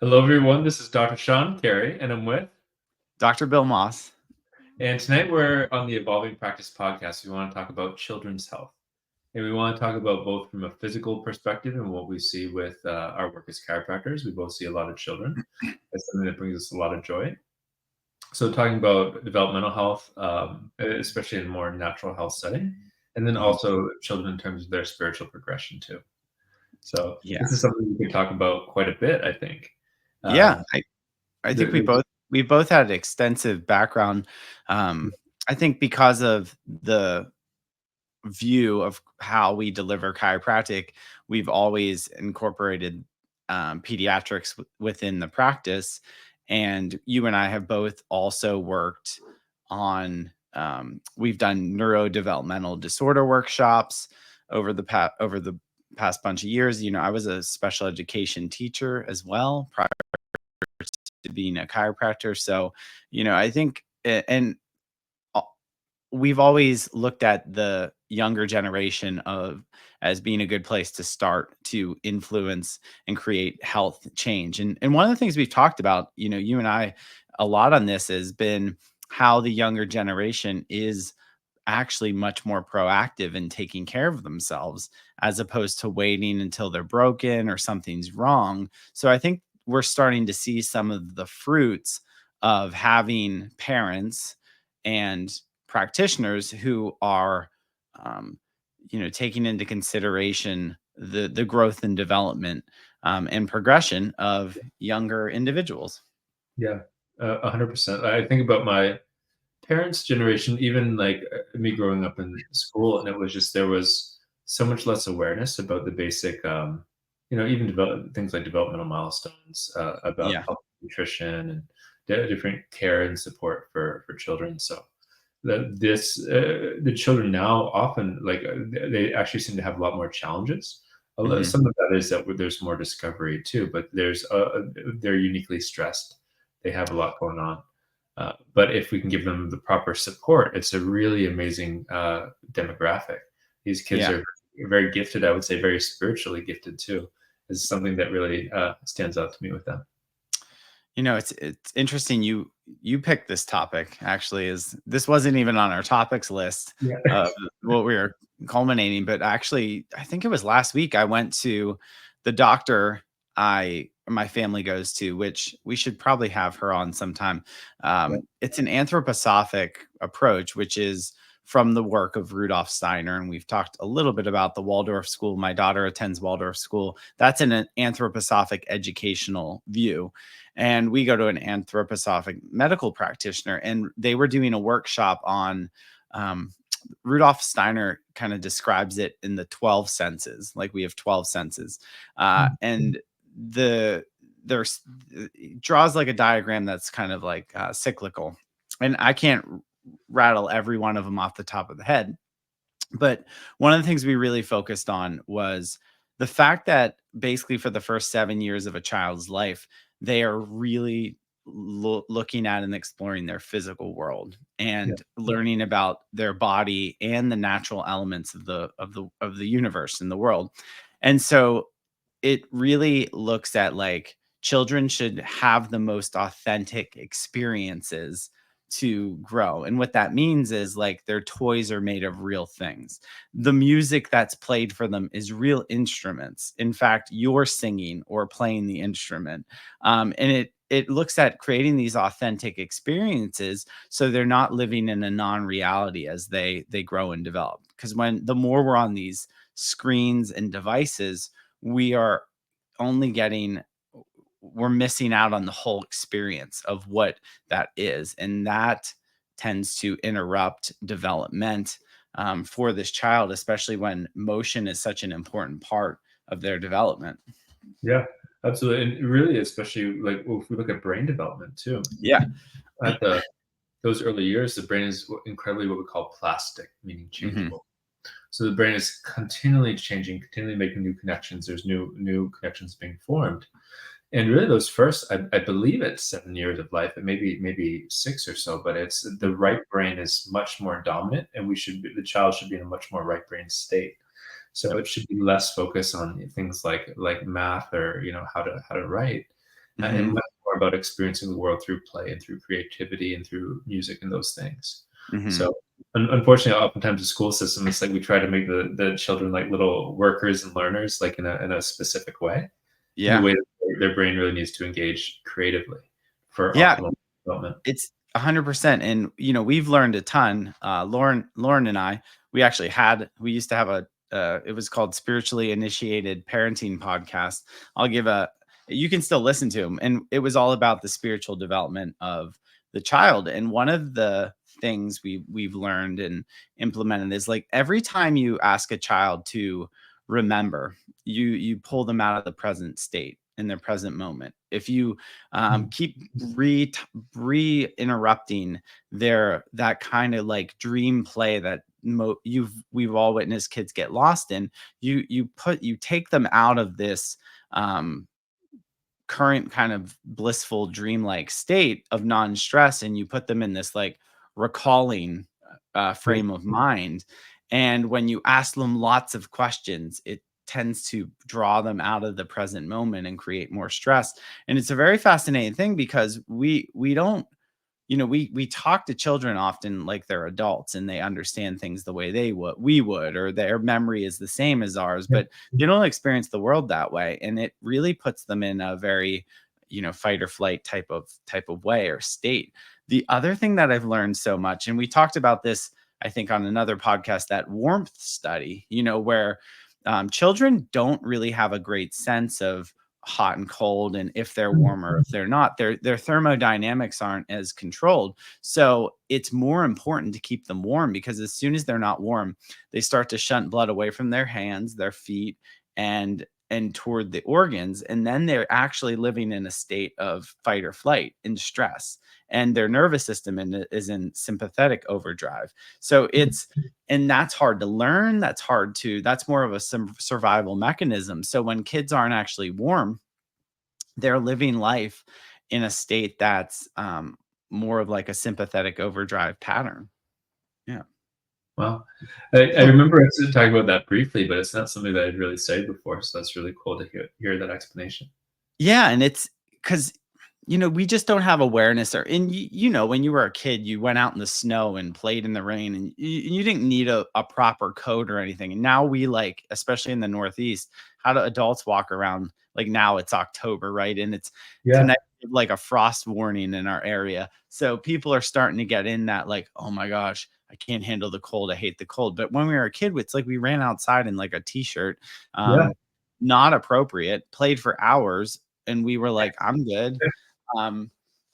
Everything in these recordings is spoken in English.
Hello, everyone. This is Dr. Sean Carey, and I'm with. Dr. Bill Moss. And tonight we're on the Evolving Practice podcast. We want to talk about children's health. And we want to talk about both from a physical perspective and what we see with our work as chiropractors. We both see a lot of children. That's something that brings us a lot of joy. So, talking about developmental health, especially in a more natural health setting, and then also children in terms of their spiritual progression, too. So, Yeah. this is something we could talk about quite a bit, I think. Yeah. Um, I think we the, both had extensive background. I think because of the view of how we deliver chiropractic, we've always incorporated pediatrics within the practice. And you and I have both also worked on, we've done neurodevelopmental disorder workshops over the past bunch of years. I was a special education teacher as well prior to being a chiropractor. So, I think, and uh, we've always looked at the younger generation of as being a good place to start to influence and create health change. And one of the things we've talked about, you and I, a lot on this has been how the younger generation is actually much more proactive in taking care of themselves as opposed to waiting until they're broken or something's wrong. So I think we're starting to see some of the fruits of having parents and practitioners who are um, taking into consideration the growth and development and progression of younger individuals. Yeah, 100%. I think about my parents' generation, even like me growing up in school, and it was just there was so much less awareness about the basic, even things like developmental milestones, about Yeah. health, nutrition, and different care and support for children. So the children now often they actually seem to have a lot more challenges. Hmm. Some of that is that there's more discovery too, but they're uniquely stressed. They have a lot going on. But if we can give them the proper support, it's a really amazing demographic. These kids Yeah. are very gifted. I would say very spiritually gifted too. Is something that really stands out to me with them. It's interesting you picked this topic actually. Is This wasn't even on our topics list Yeah. of what we were culminating, but actually I think it was last week I went to the doctor my family goes to, which we should probably have her on sometime. It's an anthroposophic approach, which is from the work of Rudolf Steiner. And we've talked a little bit about the Waldorf school. My daughter attends Waldorf school. That's an anthroposophic educational view. And we go to an anthroposophic medical practitioner, and they were doing a workshop on Rudolf Steiner kind of describes it in the 12 senses, like we have 12 senses. And there's draws like a diagram that's kind of like cyclical. And I can't rattle every one of them off the top of the head. But one of the things we really focused on was the fact that basically for the first 7 years of a child's life, they are really looking at and exploring their physical world Yeah. and learning about their body and the natural elements of the universe and the world. And so it really looks at like children should have the most authentic experiences to grow. And what that means is like their toys are made of real things. The music that's played for them is real instruments. In fact, you're singing or playing the instrument. And it looks at creating these authentic experiences so they're not living in a non-reality as they grow and develop. Because when the more we're on these screens and devices, we are only getting we're missing out on the whole experience of what that is, and that tends to interrupt development for this child, especially when motion is such an important part of their development. Yeah, absolutely. And really, especially like if we look at brain development too, Yeah. at those early years, the brain is incredibly what we call plastic, meaning Hmm. changeable. So the brain is continually changing, continually making new connections. There's new connections being formed. And really, those first, I believe it's 7 years of life, and maybe six or so. But it's the right brain is much more dominant, and the child should be in a much more right brain state. So Yep. it should be less focus on things like math or how to write, and Mhm. much more about experiencing the world through play and through creativity and through music and those things. Mhm. So, unfortunately, oftentimes the school system, it's like we try to make the children like little workers and learners, like in a specific way, in the Yeah. way that their brain really needs to engage creatively for Yeah. optimal development. It's 100%, and, we've learned a ton. Lauren and I, we used to have it was called Spiritually Initiated Parenting Podcast. I'll give a You can still listen to them, and it was all about the spiritual development of the child, and one of the things we've learned and implemented is, like, every time you ask a child to remember, you pull them out of the present state, in their present moment. If you Mm. keep re-interrupting that kind of like dream play that we've all witnessed kids get lost in, you take them out of this um current kind of blissful dreamlike state of non-stress, and you put them in this like recalling Yep. frame of mind. And when you ask them lots of questions, it tends to draw them out of the present moment and create more stress. And it's a very fascinating thing because we don't, we talk to children often like they're adults and they understand things the way we would, or their memory is the same as ours, Yep. but they don't experience the world that way. And it really puts them in a very, fight or flight type of way or state. The other thing that I've learned so much, and we talked about this, I think, on another podcast, that warmth study, where children don't really have a great sense of hot and cold, and if they're warm or if they're not, their thermodynamics aren't as controlled. So it's more important to keep them warm, because as soon as they're not warm, they start to shunt blood away from their hands, their feet, and toward the organs, and then they're actually living in a state of fight or flight in stress, and their nervous system is in sympathetic overdrive. So and that's hard to learn. That's more of a survival mechanism. So when kids aren't actually warm, they're living life in a state that's more of like a sympathetic overdrive pattern. Yeah. Wow. I remember us talking about that briefly, but it's not something that I'd really studied before. So that's really cool to hear that explanation. Yeah, and it's because we just don't have awareness, and when you were a kid, you went out in the snow and played in the rain, and you didn't need a proper coat or anything. And now we, like, especially in the Northeast, how do adults walk around like now it's October, right? And it's Yeah. connected like a frost warning in our area. So people are starting to get in that, like, oh my gosh, I can't handle the cold. I hate the cold. But when we were a kid, it's like we ran outside in like a t-shirt, Yeah. um, not appropriate, played for hours, and we were like, I'm good.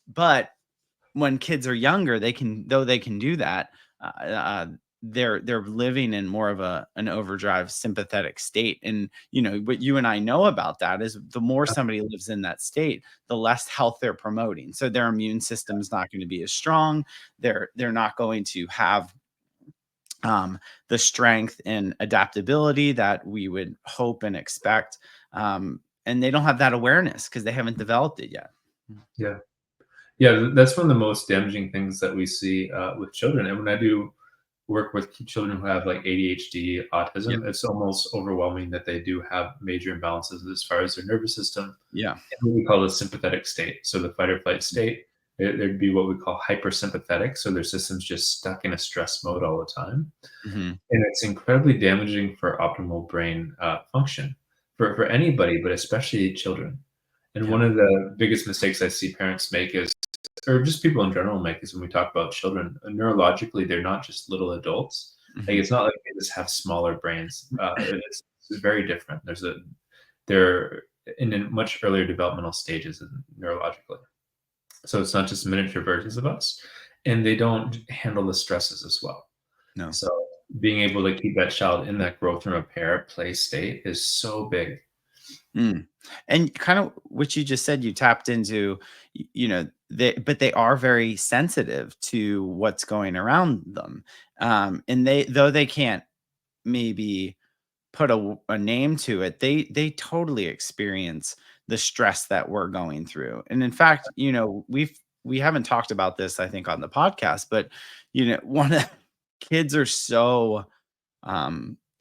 But when kids are younger, they can do that, they're living in more of an overdrive sympathetic state. And what you and I know about that is the more somebody lives in that state, the less health they're promoting. So their immune system's not going to be as strong. They're not going to have the strength and adaptability that we would hope and expect. And they don't have that awareness because they haven't developed it yet. Yeah. Yeah. That's one of the most damaging things that we see with children. And when I do work with children who have like ADHD, Yeah. autism, it's almost overwhelming that they do have major imbalances as far as their nervous system Yeah. and what we call the sympathetic state. So the fight or flight state, there'd be what we call hypersympathetic. So their system's just stuck in a stress mode all the time. Mhm. And it's incredibly damaging for optimal brain function for anybody, but especially children. And Yeah. one of the biggest mistakes I see parents make is, or just people in general make, is when we talk about children, neurologically, they're not just little adults. Like, Mhm. it's not like they just have smaller brains. It's very different. They're in much earlier developmental stages neurologically. So it's not just miniature versions of us, and they don't handle the stresses as well. No. So being able to keep that child in that growth and repair play state is so big. Mm. And kind of what you just said, you tapped into, but they are very sensitive to what's going around them. And though they can't maybe put a name to it, they totally experience the stress that we're going through. And in fact, we haven't talked about this, I think, on the podcast, but one of kids are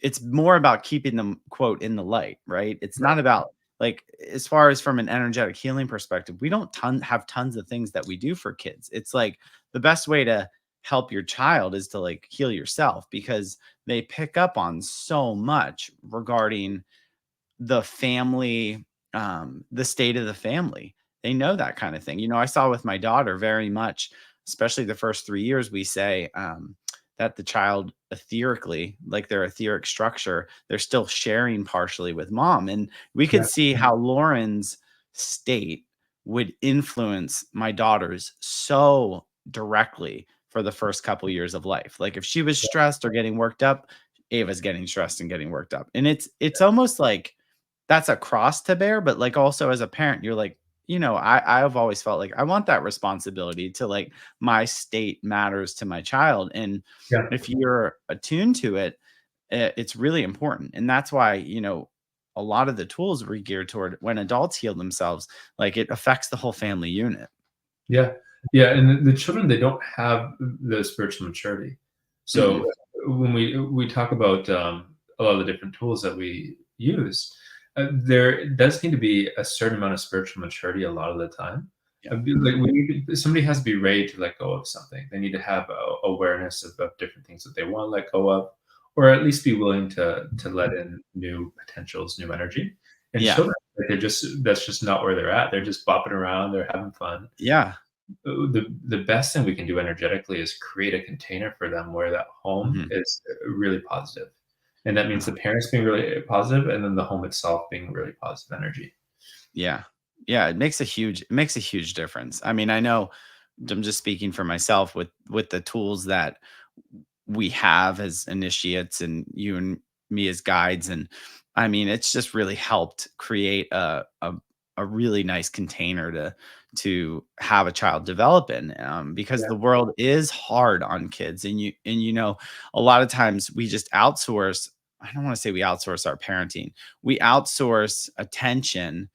it's more about keeping them, quote, in the light, right? It's not about like, as far as from an energetic healing perspective, we don't have tons of things that we do for kids. It's like the best way to help your child is to like heal yourself, because they pick up on so much regarding the family, the state of the family. They know that kind of thing. I saw with my daughter very much, especially the first 3 years, we say, that the child etherically, like their etheric structure, they're still sharing partially with mom. And we Yeah. could see how Lauren's state would influence my daughter's so directly for the first couple years of life. Like if she was stressed or getting worked up, Ava's getting stressed and getting worked up. And it's almost like that's a cross to bear, but, like, also as a parent, you're like, I've always felt like I want that responsibility to, like, my state matters to my child, and Yeah. if you're attuned to it, it's really important, and that's why, a lot of the tools were geared toward when adults heal themselves, like, it affects the whole family unit. Yeah. Yeah, and the children, they don't have the spiritual maturity. So Mm-mm. when we talk about a lot of the different tools that we use, there does need to be a certain amount of spiritual maturity a lot of the time. Yeah. Like somebody has to be ready to let go of something. They need to have awareness of different things that they want to let go of, or at least be willing to let in new potentials, new energy. And Yeah. children, like, that's just not where they're at. They're just bopping around. They're having fun. Yeah. The best thing we can do energetically is create a container for them where that home Mhm. is really positive. And that means the Uh-huh. parents being really positive and then the home itself being really positive energy. Yeah. Yeah, it makes a huge difference. I mean, I know I'm just speaking for myself with the tools that we have as initiates and you and me as guides, and I mean, it's just really helped create a really nice container to have a child develop in, because Yeah, the world is hard on kids, and a lot of times we just outsource. I don't want to say we outsource our parenting. We outsource attention,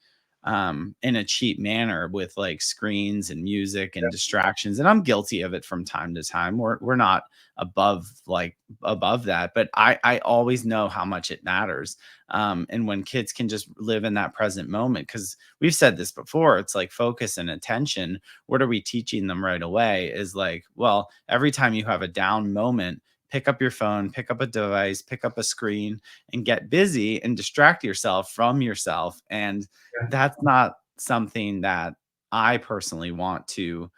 in a cheap manner with like screens and music and distractions. And I'm guilty of it from time to time. We're not above that, but I always know how much it matters. And when kids can just live in that present moment, because we've said this before, it's like focus and attention. What are we teaching them right away? Is like, well, every time you have a down moment, pick up your phone, pick up a device, pick up a screen, and get busy and distract yourself from yourself. And yeah, that's not something that I personally want to,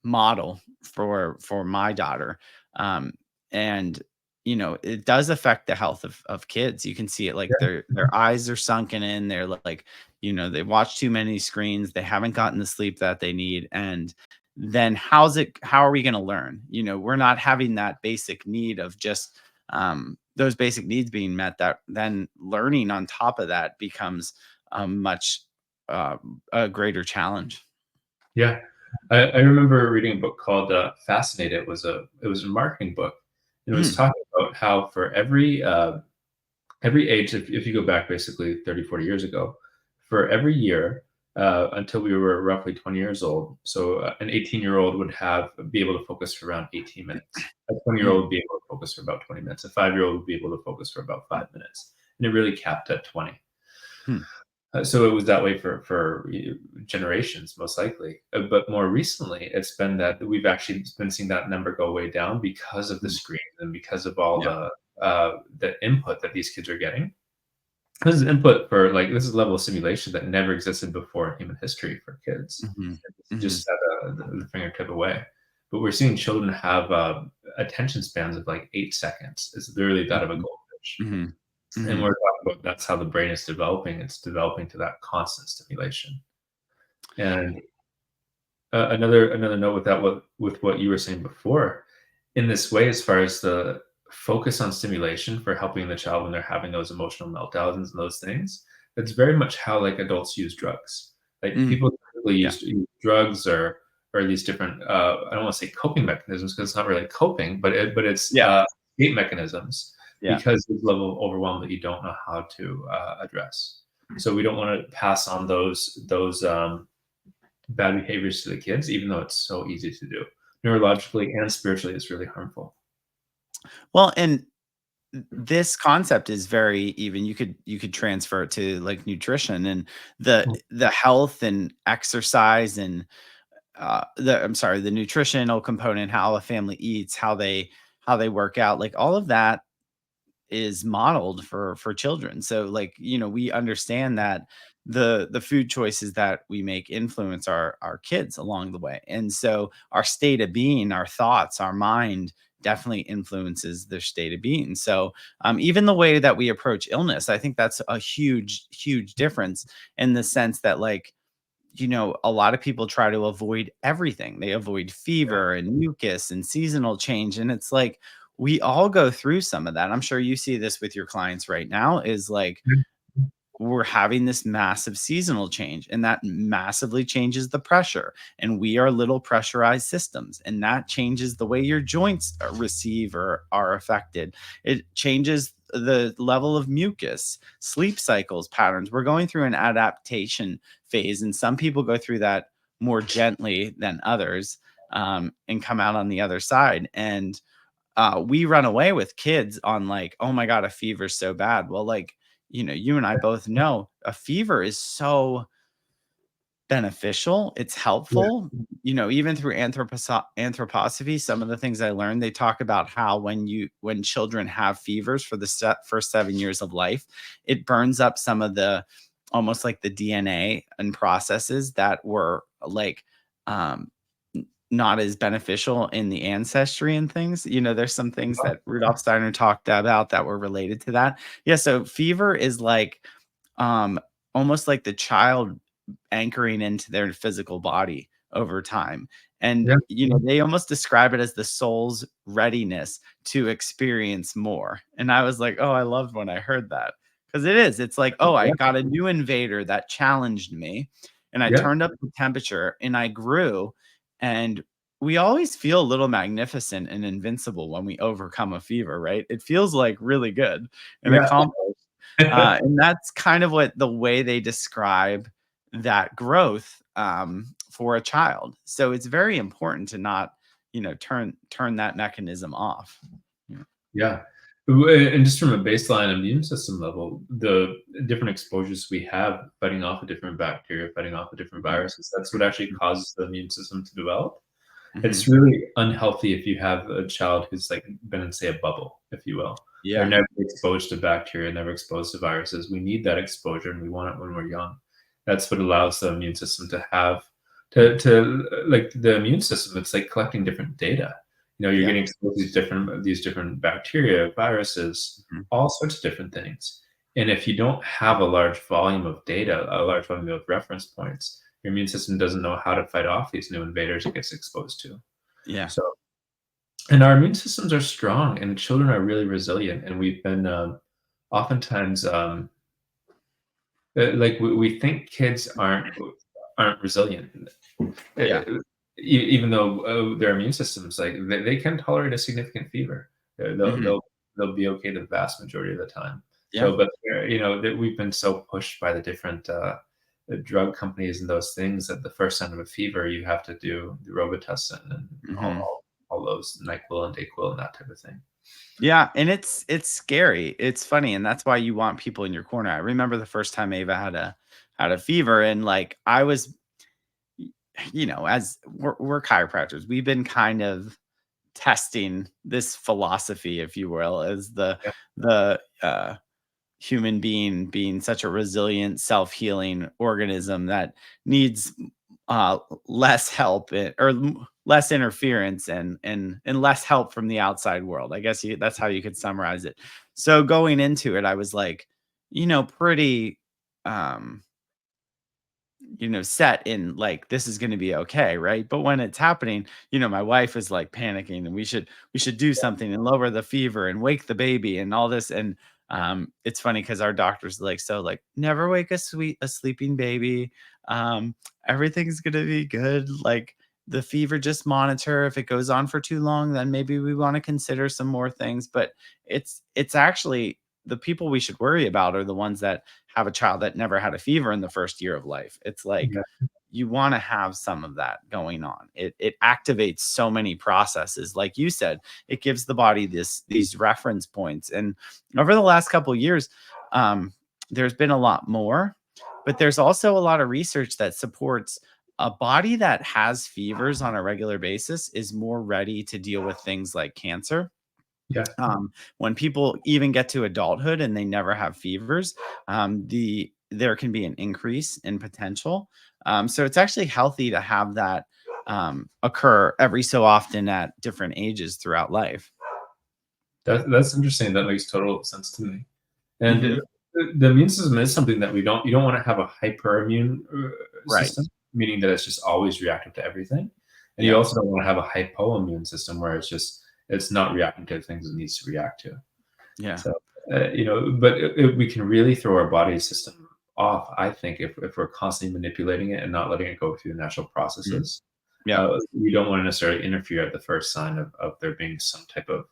model for my daughter. Um, and it does affect the health of kids. You can see it, like yeah, their eyes are sunken in. They're like, they watch too many screens. They haven't gotten the sleep that they need. And then how are we going to learn? We're not having that basic need of just, those basic needs being met, that then learning on top of that becomes much, uh, a greater challenge. yeah. I remember reading a book called Fascinated. It was a marketing book. And it was Mm, talking about how for every age, if you go back basically 30, 40 years ago, for every year until we were roughly 20 years old, so an 18-year-old would be able to focus for around 18 minutes. A 20-year-old mm, would be able to focus for about 20 minutes. A 5-year-old would be able to focus for about 5 minutes. And it really capped at 20. hmm, So it was that way for generations, most likely. But more recently, it's been that we've actually been seeing that number go way down because of the mm. screen and because of all Yeah. the input that these kids are getting. This is input for like this is a level of simulation that never existed before in human history for kids. Mhm, It's mhm. just at the fingertip away. But we're seeing children have attention spans of like 8 seconds. It's literally that of a Mhm, goldfish. mhm, And mhm. we're talking about that's how the brain is developing. It's developing to that constant stimulation. And another note with that, with what you were saying before, in this way, as far as the focus on stimulation for helping the child when they're having those emotional meltdowns and those things, that's very much how like adults use drugs. Like Mm, people typically yeah, use drugs or these different I don't want to say coping mechanisms because it's not really coping, but it's yeah, escape mechanisms yeah. because there's a level of overwhelm that you don't know how to address. So we don't want to pass on those bad behaviors to the kids, even though it's so easy to do. Neurologically and spiritually, it's really harmful. Well, and this concept is very even you could transfer it to like nutrition and the health and exercise and the nutritional component, how a family eats, how they work out, like all of that is modeled for children. So like, we understand that the food choices that we make influence our kids along the way. And so our state of being, our thoughts, our mind definitely influences their state of being. So even the way that we approach illness, I think that's a huge, huge difference in the sense that like, a lot of people try to avoid everything. They avoid fever and mucus and seasonal change. And it's like we all go through some of that. I'm sure you see this with your clients right now, is like we're having this massive seasonal change and that massively changes the pressure, and we are little pressurized systems, and that changes the way your joints receive or are affected. It changes the level of mucus, sleep cycles, patterns. We're going through an adaptation phase, and some people go through that more gently than others, and come out on the other side. And we run away with kids on like, oh my God, a fever's so bad. Well, like, you and I both know a fever is so beneficial. It's Yeah. helpful. Even through anthroposophy, some of the things I learned, they talk about how when children have fevers for the first 7 years of life, it burns up some of the almost like the DNA and processes that were like um, not as beneficial in the ancestry and things. There's some things that Rudolf Steiner talked about that were related to that. Yeah, so fever is like um almost like the child anchoring into their physical body over time. And Yeah. they almost describe it as the soul's readiness to experience more. And I was like, "Oh, I loved when I heard that." Because it is. It's like, "Oh, I Yeah. got a new invader that challenged me and I Yeah. turned up the temperature and I grew." And we always feel a little magnificent and invincible when we overcome a fever, right? It feels like really good and Yeah. accomplished. And that's kind of what the way they describe that growth for a child. So it's very important to not, turn that mechanism off. Yeah. Yeah. And just from a baseline immune system level, the different exposures we have fighting off a different bacteria, fighting off a different Mhm. viruses, that's what actually causes the immune system to develop. It's Mhm. really unhealthy if you have a child who's like been in, say, a bubble, if you will. They're Yeah. never exposed to bacteria, never exposed to viruses. We need that exposure and we want it when we're young. That's what allows the immune system to have to like the immune system, it's like collecting different data. You're Yeah. getting exposed to these different bacteria, viruses, Mhm. all sorts of different things. And if you don't have a large volume of data, a large volume of reference points, your immune system doesn't know how to fight off these new invaders it gets exposed to. Yeah. So, and our immune systems are strong, and children are really resilient. And we've been oftentimes like we think kids aren't resilient, Yeah. even though their immune systems like they can tolerate a significant fever. They'll Mhm. they'll they'll be okay the vast majority of the time. Yeah. So, but that we've been so pushed by the different the drug companies and those things that the first sign of a fever you have to do the Robitussin and Mhm. all those Nyquil and Dayquil and that type of thing. Yeah, and it's scary. It's funny, and that's why you want people in your corner. I remember the first time Ava had a fever, and like I was, as we're chiropractors, we've been kind of testing this philosophy, if you will, as Yeah, the human being such a resilient, self-healing organism that needs uh, less help less interference and less help from the outside world. I guess that's how you could summarize it. So going into it, I was like, pretty um set in like this is going to be okay, right? But when it's happening, my wife is like panicking and we should do something and lower the fever and wake the baby and all this. And it's funny because our doctor's like, so like never wake a sleeping baby. Everything's going to be good. Like the fever, just monitor. If it goes on for too long, then maybe we want to consider some more things. But it's actually the people we should worry about are the ones that have a child that never had a fever in the first year of life. It's like, yeah, you want to have some of that going on. It activates so many processes. Like you said, it gives the body these reference points. And over the last couple of years, there's been a lot more, but there's also a lot of research that supports a body that has fevers on a regular basis is more ready to deal with things like cancer. Yeah. When people even get to adulthood and they never have fevers, there can be an increase in potential. So it's actually healthy to have that occur every so often at different ages throughout life. That's interesting. That makes total sense to me. And Hmm. the immune system is something that you don't want to have a hyperimmune Right. system, meaning that it's just always reactive to everything. And you Yep. also don't want to have a hypoimmune system where it's not reacting to things it needs to react to. Yeah. So, but we can really throw our body system off, I think, if we're constantly manipulating it and not letting it go through the natural Mm. processes. Yep. We don't want to necessarily interfere at the first sign of there being some type of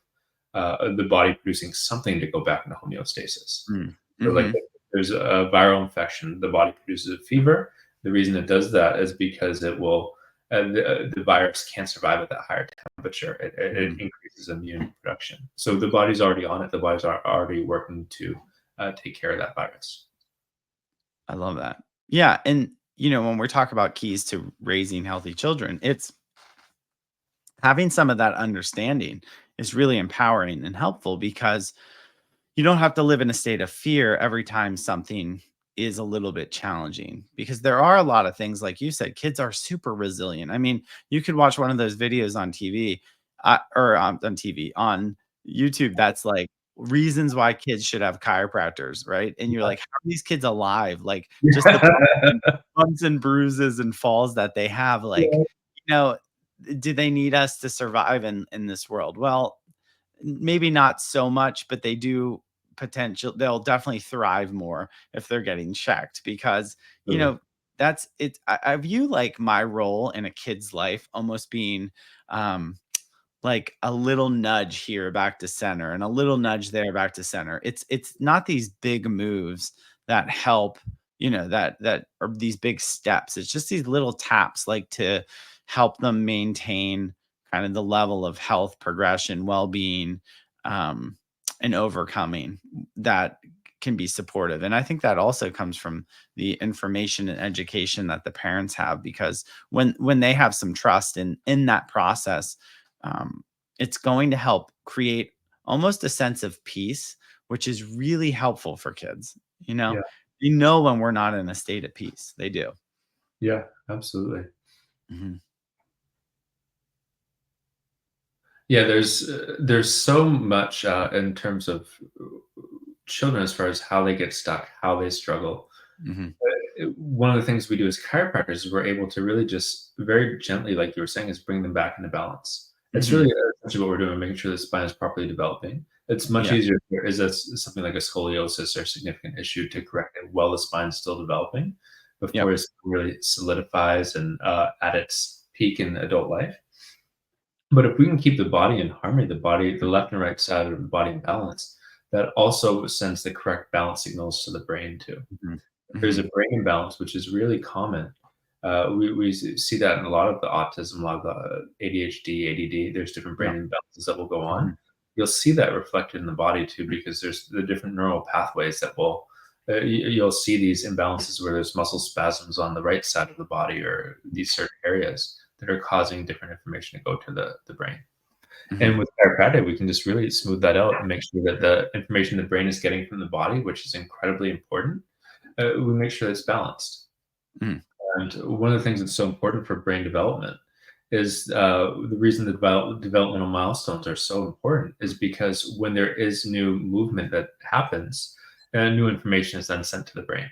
the body producing something to go back into homeostasis. Mm. So, like, Hmm. if there's a viral infection, the body produces a fever. The reason it does that is because the virus can't survive at that higher temperature. It Hmm. increases immune production. So the body's already on it. The body's already working to take care of that virus. I love that. Yeah. And, when we're talking about keys to raising healthy children, it's having some of that understanding is really empowering and helpful because you don't have to live in a state of fear every time something is a little bit challenging, because there are a lot of things, like you said, kids are super resilient. I mean, you could watch one of those videos on TV, or on TV, on YouTube, that's like reasons why kids should have chiropractors, right? And you're like, how are these kids alive? Like, just the bumps and bruises and falls that they have, like, Yeah. you know, do they need us to survive in this world? Well, maybe not so much, but they'll definitely thrive more if they're getting checked, because, you Absolutely. know, that's it. I view like my role in a kid's life almost being um like a little nudge here back to center and a little nudge there back to center. It's not these big moves that help, that are these big steps. It's just these little taps, like, to help them maintain kind of the level of health progression, well-being, um, and overcoming that can be supportive. And I think that also comes from the information and education that the parents have, because when they have some trust in that process, um, it's going to help create almost a sense of peace, which is really helpful for kids. Yeah. When we're not in a state of peace, they do. Yeah. Absolutely. Mhm. Yeah. There's so much in terms of children as far as how they get stuck, how they struggle. Mhm. One of the things we do as chiropractors is we're able to really just very gently, like you were saying, is bring them back into balance. It's really Mhm. essentially what we're doing, making sure the spine is properly developing. It's much Yeah. easier if there is something like a scoliosis or significant issue to correct it while the spine's still developing before Yep. it really solidifies and at its peak in adult life. But if we can keep the body in harmony, the left and right side of the body in balance, that also sends the correct balance signals to the brain too. Mhm. There's a Mhm. brain imbalance, which is really common. We see that in a lot of the autism, a lot of the ADHD, ADD. There's different brain Yep. imbalances that will go on. Mhm. You'll see that reflected in the body too, because there's the different neural pathways that will. You'll see these imbalances where there's muscle spasms on the right side of the body or these certain areas that are causing different information to go to the brain. And Mhm. with chiropractic, we can just really smooth that out and make sure that the information the brain is getting from the body, which is incredibly important, we make sure it's balanced. Mhm. And one of the things that's so important for brain development is the reason the developmental milestones are so important is because when there is new movement that happens, new information is then sent to the brain.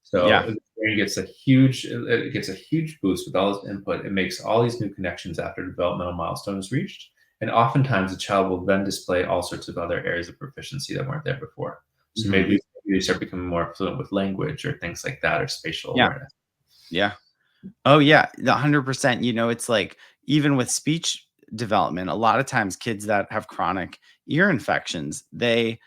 So Yeah. the brain gets it gets a huge boost with all this input. It makes all these new connections after developmental milestone is reached. And oftentimes the child will then display all sorts of other areas of proficiency that weren't there before. So Mhm. maybe they start becoming more fluent with language or things like that, or spatial Yeah. awareness. Yeah. Oh, yeah, 100%. It's like, even with speech development, a lot of times kids that have chronic ear infections, they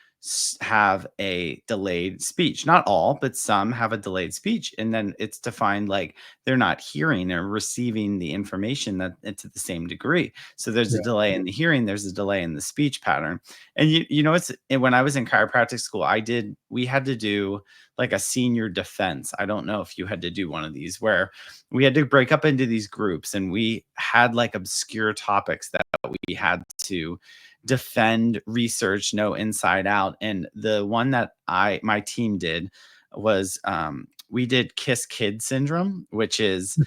have a delayed speech. Not all, but some have a delayed speech. And then it's defined like they're not hearing or receiving the information that to the same degree. So there's a Yeah. delay in the hearing, there's a delay in the speech pattern. And you know, when I was in chiropractic school, we had to do like a senior defense. I don't know if you had to do one of these where we had to break up into these groups and we had like obscure topics that we had to defend, research, know inside out. And the one that my team did was we did Kiss Kid syndrome, which is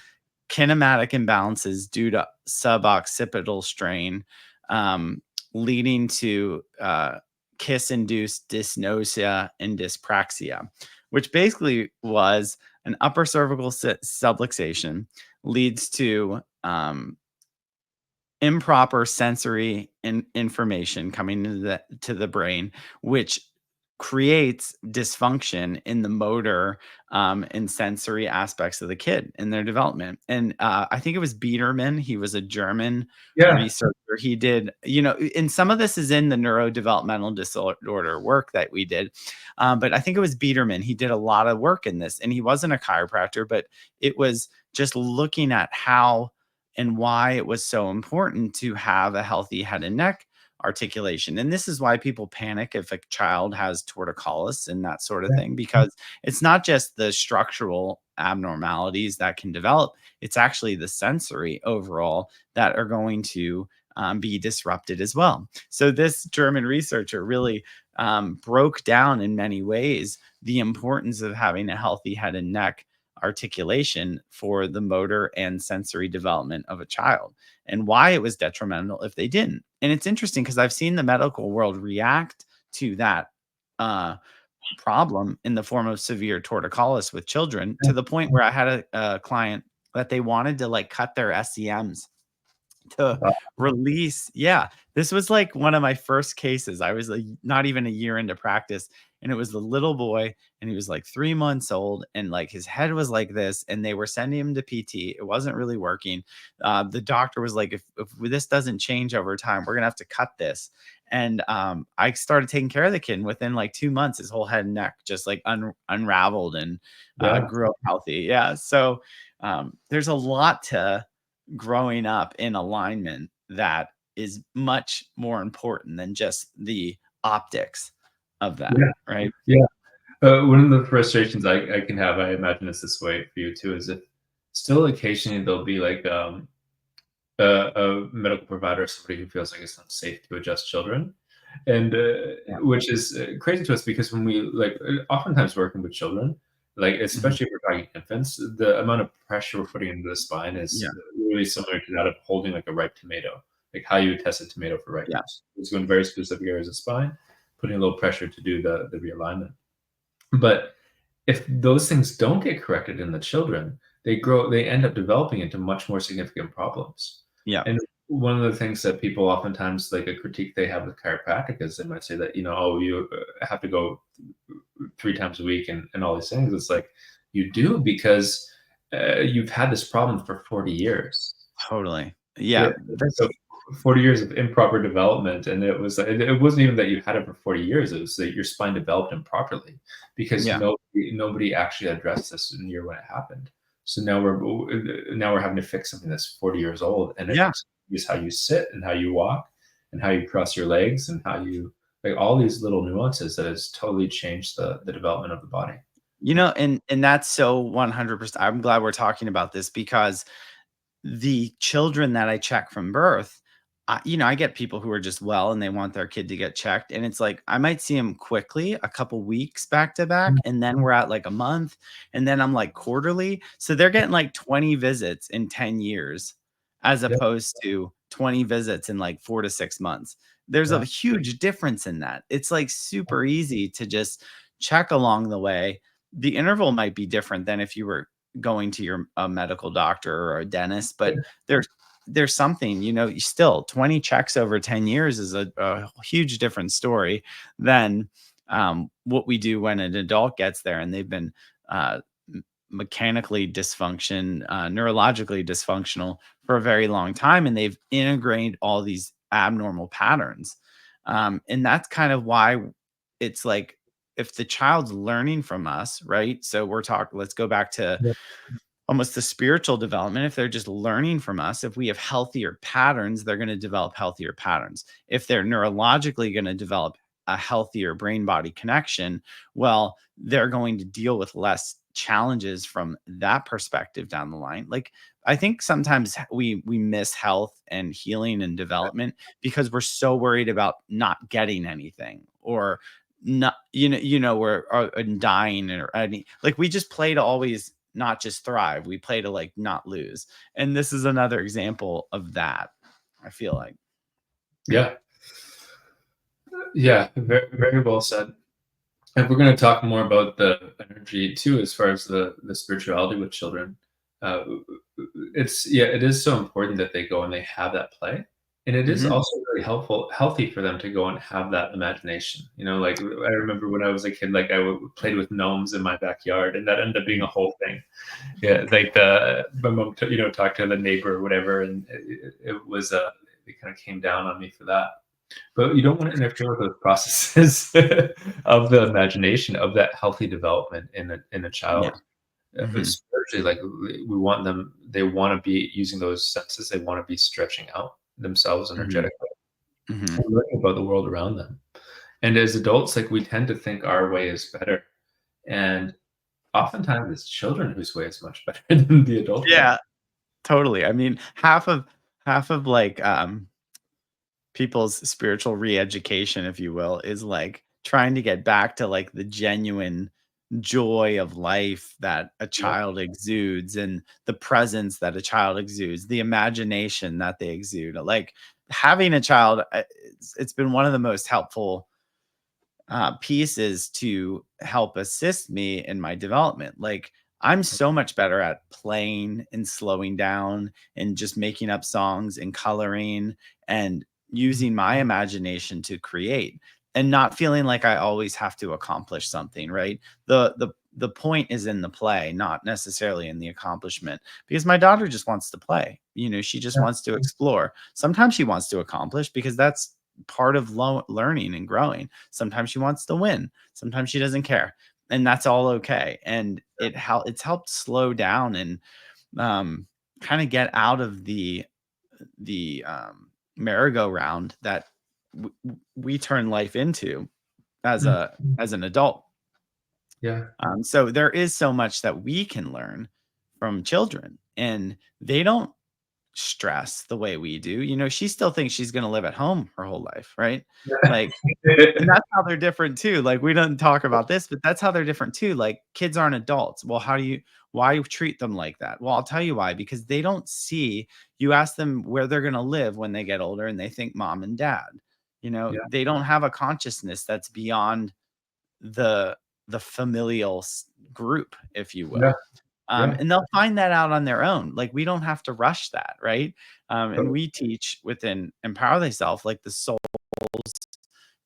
kinematic imbalances due to suboccipital strain, um, leading to kiss-induced dysnosia and dyspraxia, which basically was an upper cervical subluxation leads to improper sensory information coming to the brain, which creates dysfunction in the motor and sensory aspects of the kid in their development. And I think it was Biederman. He was a German Yeah. researcher. He did, you know, and some of this is in the neurodevelopmental disorder work that we did. But I think it was Biederman. He did a lot of work in this, and he wasn't a chiropractor, but it was just looking at how and why it was so important to have a healthy head and neck articulation. And this is why people panic if a child has torticollis and that sort of Yeah. thing, because it's not just the structural abnormalities that can develop, it's actually the sensory overall that are going to be disrupted as well. So this German researcher really broke down in many ways the importance of having a healthy head and neck articulation for the motor and sensory development of a child, and why it was detrimental if they didn't. And it's interesting because I've seen the medical world react to that uh, problem in the form of severe torticollis with children, to the point where I had a client that they wanted to like cut their SEMs to Uh, release. Yeah, this was like one of my first cases. I was like not even a year into practice, and it was the little boy, and he was like 3 months old, and like his head was like this, and they were sending him to PT. It wasn't really working. The doctor was like, if this doesn't change over time, we're gonna have to cut this. And I started taking care of the kid, and within like 2 months, his whole head and neck just like unraveled and yeah. grew up healthy. Yeah, so there's a lot to growing up in alignment that is much more important than just the optics of that, Yeah. right? Yeah. One of the frustrations I can have, I imagine it's this way for you too, is if still occasionally there'll be like a medical provider or somebody who feels like it's unsafe to adjust children, and Yeah. which is crazy to us because when we like oftentimes working with children, like Mhm. especially if we're talking infants, the amount of pressure we're putting into the spine Yeah. is really similar to that of holding like a ripe tomato, like how you would test a tomato for Yeah. ripeness. It's going very specific areas of spine, putting a little pressure to do the realignment. But if those things don't get corrected in the children, they end up developing into much more significant problems. Yeah. And one of the things that people oftentimes like a critique they have with chiropractic is they might say that, oh, you have to go 3 times a week and all these things. It's like you do because you've had this problem for 40 years. Totally. Yeah. Yeah. So 40 years of improper development, and it wasn't even that you had it for 40 years, it was that your spine developed improperly because Yeah. nobody actually addressed this in the year when it happened. So now we're having to fix something that's 40 years old, and it Yeah. is how you sit and how you walk and how you cross your legs and how you like all these little nuances that has totally changed the development of the body. You know, and that's so 100%. I'm glad we're talking about this because the children that I check from birth, I get people who are just well and they want their kid to get checked. And it's like, I might see them quickly, a couple weeks back to back. And then we're at like a month. And then I'm like quarterly. So they're getting like 20 visits in 10 years, as Yeah, opposed to 20 visits in like 4 to 6 months. There's a yeah, huge difference in that. It's like super easy to just check along the way. The interval might be different than if you were going to your a medical doctor or a dentist, but there's something, you still 20 checks over 10 years is a huge different story than what we do when an adult gets there and they've been mechanically neurologically dysfunctional for a very long time, and they've integrated all these abnormal patterns. And that's kind of why it's like if the child's learning from us, right? So let's go back to Yeah. almost the spiritual development. If they're just learning from us, if we have healthier patterns, they're going to develop healthier patterns. If they're neurologically going to develop a healthier brain body connection, well, they're going to deal with less challenges from that perspective down the line. Like, I think sometimes we miss health and healing and development because we're so worried about not getting anything, or not, we're dying, or any, like, we just play to always not just thrive. We play to like not lose. And this is another example of that, I feel like. Yeah. Yeah. Very, very well said. And we're going to talk more about the energy too, as far as the spirituality with children. Uh, it is so important that they go and they have that play, and it is Mhm. also really healthy for them to go and have that imagination. Like, I remember when I was a kid, like, played with gnomes in my backyard, and that ended up being a whole thing. Yeah, like my mom, talked to the neighbor or whatever, and it was it kind of came down on me for that. But you don't want to interfere with those processes of the imagination, of that healthy development in a Yeah. child. Mhm. Spiritually, like, we want them, they want to be using those senses. They want to be stretching out themselves Mhm. energetically Mhm. and learning about the world around them. And as adults, like, we tend to think our way is better, and oftentimes it's children whose way is much better than the adult way. Yeah, totally. I mean, half of like people's spiritual re-education, if you will, is like trying to get back to like the genuine joy of life that a Yeah, child exudes, and the presence that a child exudes, the imagination that they exude. Like, having a child, it's been one of the most helpful pieces to help assist me in my development. Like, I'm so much better at playing and slowing down and just making up songs and coloring and using my imagination to create, and not feeling like I always have to accomplish something, right? The point is in the play, not necessarily in the accomplishment, because my daughter just wants to play. She just wants to explore. Sometimes she wants to accomplish because that's part of learning and growing. Sometimes she wants to win. Sometimes she doesn't care, and that's all okay. And it's helped slow down and um, kind of get out of the merry-go-round that we turn life into as mm, an adult. yeah, So there is so much that we can learn from children, and they don't stress the way we do. She still thinks she's going to live at home her whole life, right? Like, and that's how they're different too. Like, we don't talk about this, but that's how they're different too. Like, kids aren't adults. Well, why you treat them like that? Well, I'll tell you why. Because they don't see, you ask them where they're going to live when they get older, and they think mom and dad. yeah, They don't have a consciousness that's beyond the familial group, if you yeah, will. yeah. And they'll find that out on their own. Like, we don't have to rush that, right? And Totally. we teach within Empower Thyself, like the soul's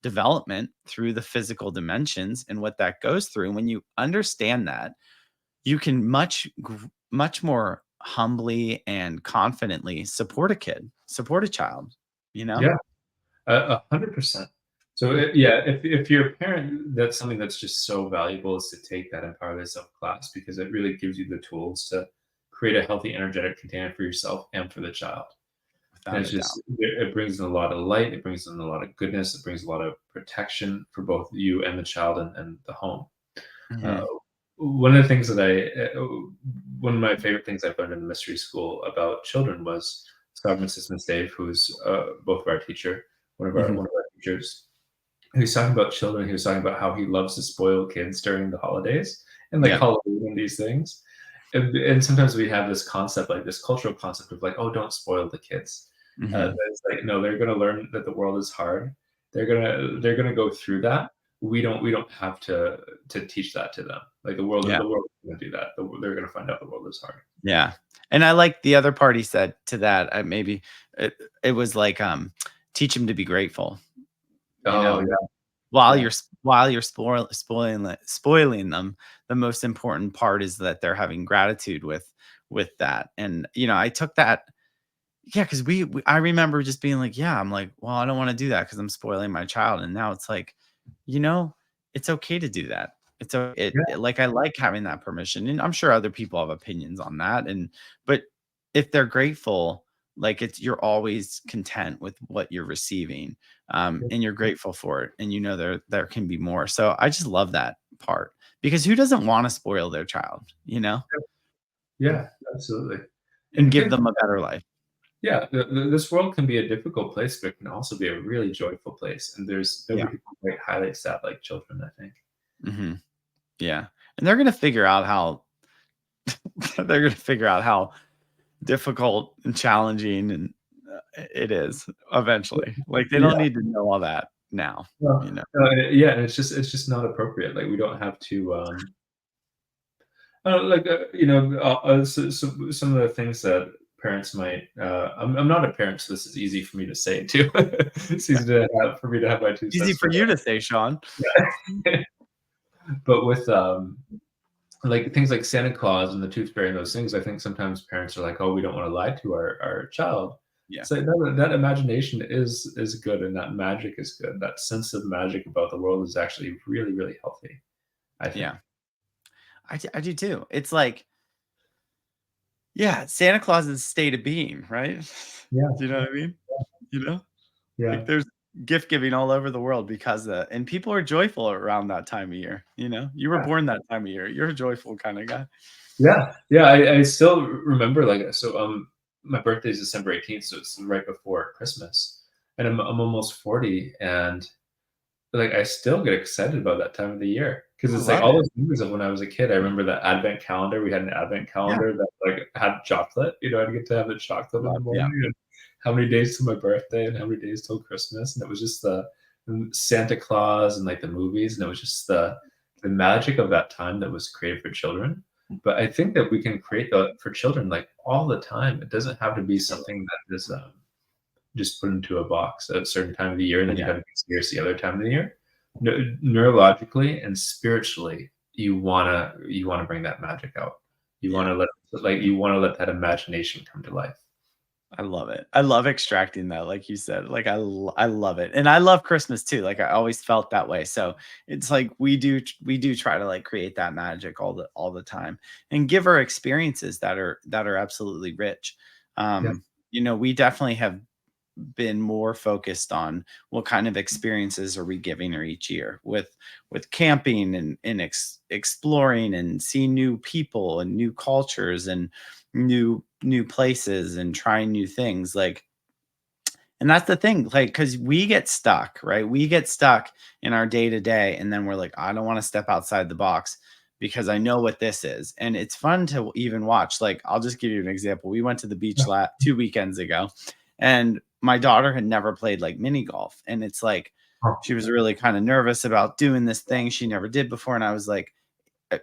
development through the physical dimensions and what that goes through. And when you understand that, you can much more humbly and confidently support a kid, support a child, you know? Yeah. 100%. So, yeah, if you're a parent, that's something that's just so valuable, is to take that Empower Thyself class, because it really gives you the tools to create a healthy energetic container for yourself and for the child. And Without it's a doubt. just, it brings in a lot of light, it brings in a lot of goodness, it brings a lot of protection for both you and the child, and the home. Uh, Mhm. one of the things that one of my favorite things I've learned in mystery school about children was Sovereign Assistant Dave, who's both of our teacher, Mhm. one of our teachers. He was talking about children. He was talking about how he loves to spoil kids during the holidays and like Yeah. Halloween and these things. And sometimes we have this concept, like this cultural concept of like, oh, don't spoil the kids. But Mhm. it's like, no, they're going to learn that the world is hard. They're gonna go through that. We don't have to teach that to them. Like, Yeah. the world is going to do that. They're going to find out the world is hard. Yeah. And I like the other part he said to that. Maybe it, it was like, teach them to be grateful, you Oh know, yeah, while yeah, you're spoiling them. The most important part is that they're having gratitude with that. And, I took that. Yeah. Cause I remember just being like, yeah, I'm like, well, I don't want to do that because I'm spoiling my child. And now it's like, you know, it's okay to do that. It's o Yeah, like, I like having that permission, and I'm sure other people have opinions on that, but if they're grateful, like, you're always content with what you're receiving, yeah, and you're grateful for it, and you know there can be more. So I just love that part because who doesn't wanna spoil their child, you know, yeah, absolutely. And and I give think, them a better life? yeah, this world can be a difficult place, but it can also be a really joyful place. And there's Yeah. nobody who quite highlights that like children, I think. Mhm. Yeah, and they're gonna figure out how they're gonna figure out how difficult and challenging and, it is eventually. Like, they don't Yeah. need to know all that now, Well, you know? yeah, and it's just not appropriate. Like we don't have to. Like some of the things that parents might. I'm not a parent, so this is easy for me to say too. It's easy to have for me to have my two Easy cents for worth. you to say, Sean. But with like things like Santa Claus and the tooth fairy and those things, I think sometimes parents are like, "Oh, we don't want to lie to our child." Yeah, It's like that imagination is good, and that magic is good. That sense of magic about the world is actually really, really healthy, I think. yeah. I do too. It's like, yeah, Santa Claus's state of being, right? Yeah, Do you know what I mean? You know? Like, yeah, there's gift giving all over the world because, and people are joyful around that time of year, you know? You were yeah, born that time of year. You're a joyful kinda guy. yeah, yeah. I still remember like so. My birthday is December 18th, so it's right before Christmas, and I'm almost 40, and like, I still get excited about that time of the year because I it's like love all it. those memories of when I was a kid. I remember the advent calendar. We had an advent Yeah. calendar that, like, had chocolate, I'd get to have the chocolate in the Yeah. morning and how many days to my birthday and how many days till Christmas, and it was just the Santa Claus and, like, the movies, and it was just the magic of that time that was created for children. But I think that we can create that for children, like, all the time. It doesn't have to be something that is, just put into a box at a certain time of the year, and then you Yeah. have to be serious the other time of the year. Neurologically and spiritually, you wanna bring that magic out. You Yeah. wanna let you wanna let that imagination come to life. I love it. I love extracting that, like you said. Like, I love it, and I love Christmas too. Like, I always felt that way. So it's like we do try to like create that magic all the time, and give our experiences that are absolutely rich. Yeah, We definitely have been more focused on what kind of experiences are we giving her each year with camping and exploring and seeing new people and new cultures and new places and trying new things, like, and that's the thing, like, because we get stuck, right? We get stuck in our day to day, and then we're like, I don't want to step outside the box because I know what this is. And it's fun to even watch. Like, I'll just give you an example. We went to the beach 2 weekends ago, and my daughter had never played like mini golf. And it's like, oh, she was really kind of nervous about doing this thing she never did before. And I was like,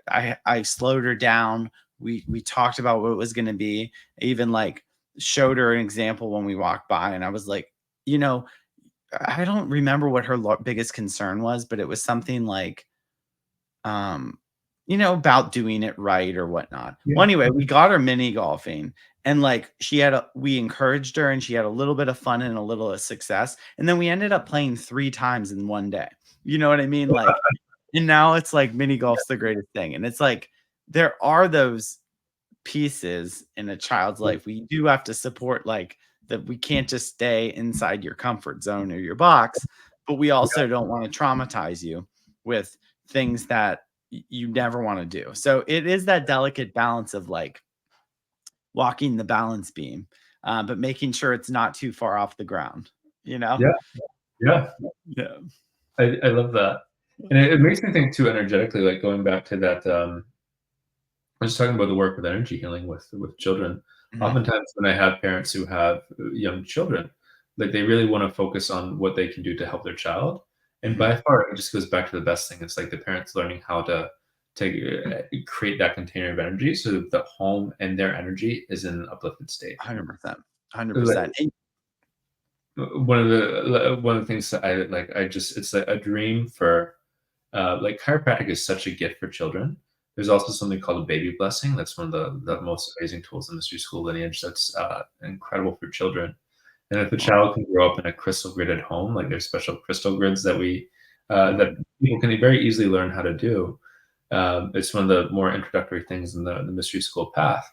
I slowed her down. We talked about what it was going to be. I even like showed her an example when we walked by, and I was like, you know, I don't remember what her biggest concern was, but it was something like, um, about doing it right or whatnot. Well, yeah, anyway, we got her mini golfing, and like we encouraged her, and she had a little bit of fun and a little of success, and then we ended up playing 3 times in one day. You know what I mean? Like, and now it's like mini golf's the greatest thing. And it's like there are those pieces in a child's yeah, life. We do have to support like that we can't just stay inside your comfort zone or your box, but we also don't want to traumatize you with things that you never want to do. So it is that delicate balance of like walking the balance beam, but making sure it's not too far off the ground, you know? yeah, yeah. Yeah. I love that. And it makes me think too energetically, like going back to that, I was talking about the work with energy healing with children. Mhm. Oftentimes, when I have parents who have young children, like they really want to focus on what they can do to help their child, and Mhm. by far, it just goes back to the best thing. It's like the parents learning how to create that container of energy, so that the home and their energy is in an uplifted state. 100%. Like, 100%. one of the things that I like, it's a dream for like chiropractic is such a gift for children. There's also something called a baby blessing. That's one of the most amazing tools in mystery school lineage. That's incredible for children. And if the child can grow up in a crystal gridded home, like there's special crystal grids that we that people can very easily learn how to do. It's one of the more introductory things in the mystery school path.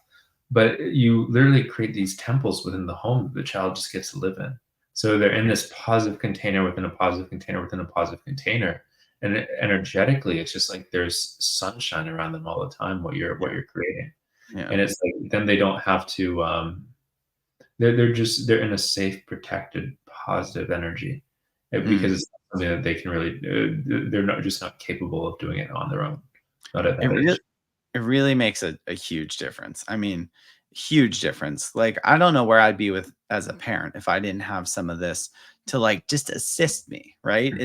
But you literally create these temples within the home that the child just gets to live in. So they're in this positive container within a positive container within a positive container. And energetically, it's just like there's sunshine around them all the time, what you're creating. Yeah. And it's like then they don't have to they're in a safe, protected, positive energy Mm. because it's something that they can really they're not capable of doing it on their own, not at It that really age. it really makes a huge difference. I mean, huge difference. Like, I don't know where I'd be with as a parent if I didn't have some of this to like just assist me, right? Yeah,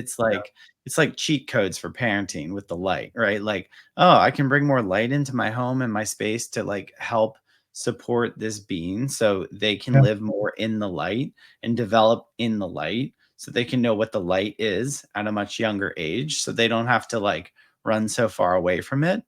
It's like cheat codes for parenting with the light, right? Like, oh, I can bring more light into my home and my space to like help support this being so they can yeah, live more in the light and develop in the light so they can know what the light is at a much younger age so they don't have to like run so far away from it,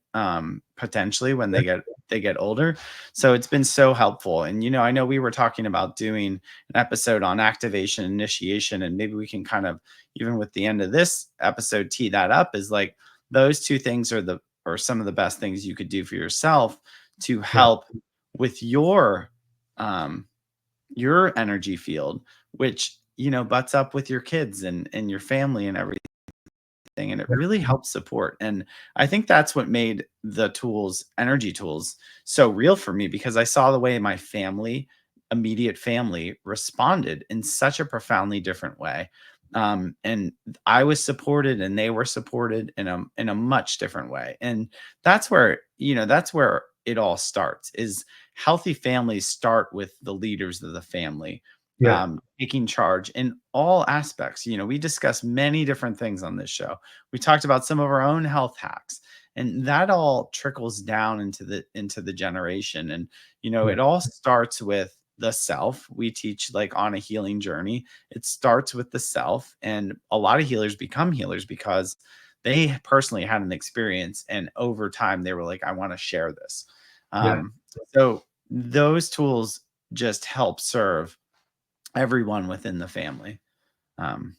potentially when yeah, they get older. So it's been so helpful. And I know we were talking about doing an episode on activation initiation, and maybe we can kind of, even with the end of this episode, tee that up, is like those two things are some of the best things you could do for yourself to yeah, help with um your energy field, which butts up with your kids and your family and everything, and it yeah, really helps support. And I think that's what made the tools, energy tools, so real for me, because I saw the way my family, immediate family, responded in such a profoundly different way. And I was supported and they were supported in a much different way. And that's where it all starts. Is healthy families start with the leaders of the family, yeah, taking charge in all aspects. We discuss many different things on this show. We talked about some of our own health hacks, and that all trickles down into the generation. And yeah, it all starts with the self. We teach like on a healing journey. It starts with the self, and a lot of healers become healers because they personally had an experience, and over time they were like, I want to share this. yeah. Um, so those tools just help serve everyone within the family. Um,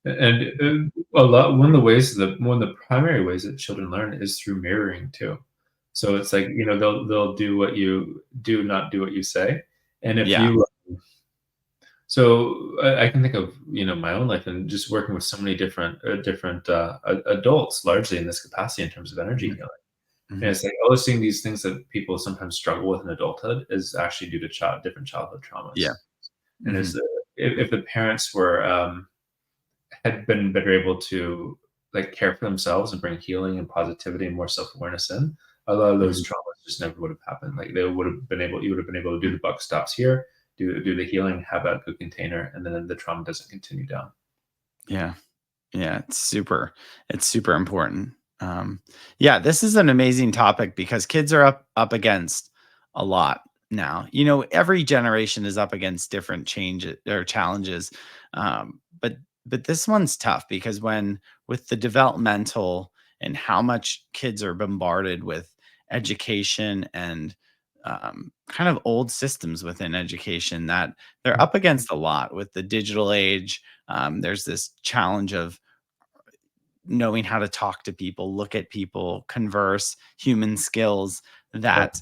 And one of the primary ways that children learn is through mirroring too. So it's like, they'll do what you do, not do what you say. And if yeah. you so I can think of, my own life and just working with so many different adults, largely in this capacity in terms of energy Mhm, healing. And mhm. it's like always seeing these things that people sometimes struggle with in adulthood is actually due to different childhood Yeah. traumas. And Mhm, if the parents had been better able to like care for themselves and bring healing and positivity and more self-awareness in, a lot of those mhm. traumas just never would have happened. Like they would have been able, you would have been able to do the buck stops here, do the healing, have that good container, and then the trauma doesn't continue down. Yeah. Yeah, it's super important. Yeah, this is an amazing topic because kids are up against a lot now. Every generation is up against different changes or challenges. But this one's tough because when with the developmental and how much kids are bombarded with education and kind of old systems within education, that they're up against a lot with the digital age. There's this challenge of knowing how to talk to people, look at people, converse, human skills, Right. that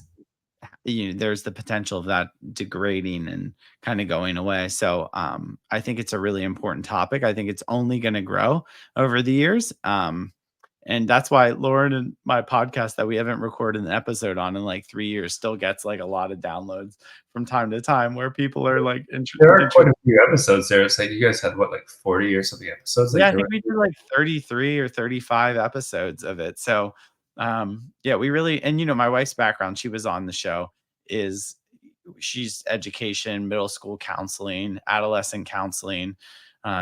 there's the potential of that degrading and kind of going away. So I think it's a really important topic. I think it's only going to grow over the years. And that's why Lauren and my podcast that we haven't recorded an episode on in like 3 years still gets like a lot of downloads from time to time, where people are like There are quite a few episodes there. It's like you guys had what, like 40 or something episodes? Like Yeah, I there were think we did like 33 or 35 episodes of it. So, yeah, we really, and my wife's background, she was on the show, is she's education, middle school counseling, adolescent counseling.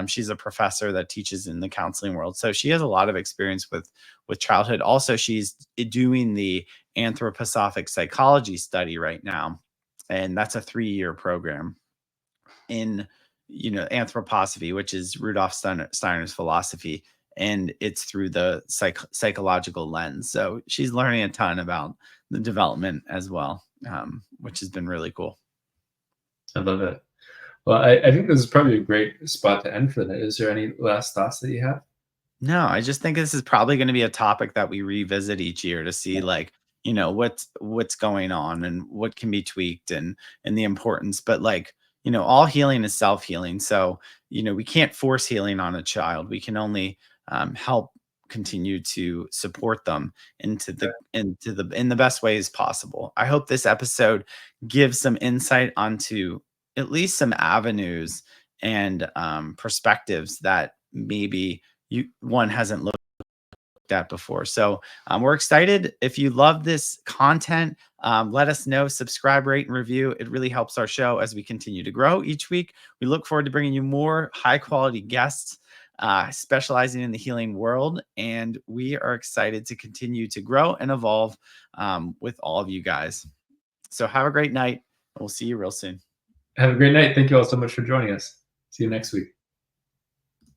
She's a professor that teaches in the counseling world. So she has a lot of experience with childhood. Also, she's doing the anthroposophic psychology study right now. And that's a 3-year program in anthroposophy, which is Rudolf Steiner's philosophy, and it's through the psychological lens. So she's learning a ton about the development as well, which has been really cool. I love it. Well, I think this is probably a great spot to end for the night. Is there any last thoughts that you have? No, I just think this is probably going to be a topic that we revisit each year to see, Yeah. like, what's going on and what can be tweaked, and the importance. But, like, all healing is self-healing. So, we can't force healing on a child. We can only help continue to support them in the best ways possible. I hope this episode gives some insight onto at least some avenues and perspectives that maybe one hasn't looked at before. So we're excited. If you love this content, let us know, subscribe, rate, and review. It really helps our show as we continue to grow each week. We look forward to bringing you more high quality guests specializing in the healing world. And we are excited to continue to grow and evolve with all of you guys. So have a great night. We'll see you real soon. Have a great night. Thank you all so much for joining us. See you next week.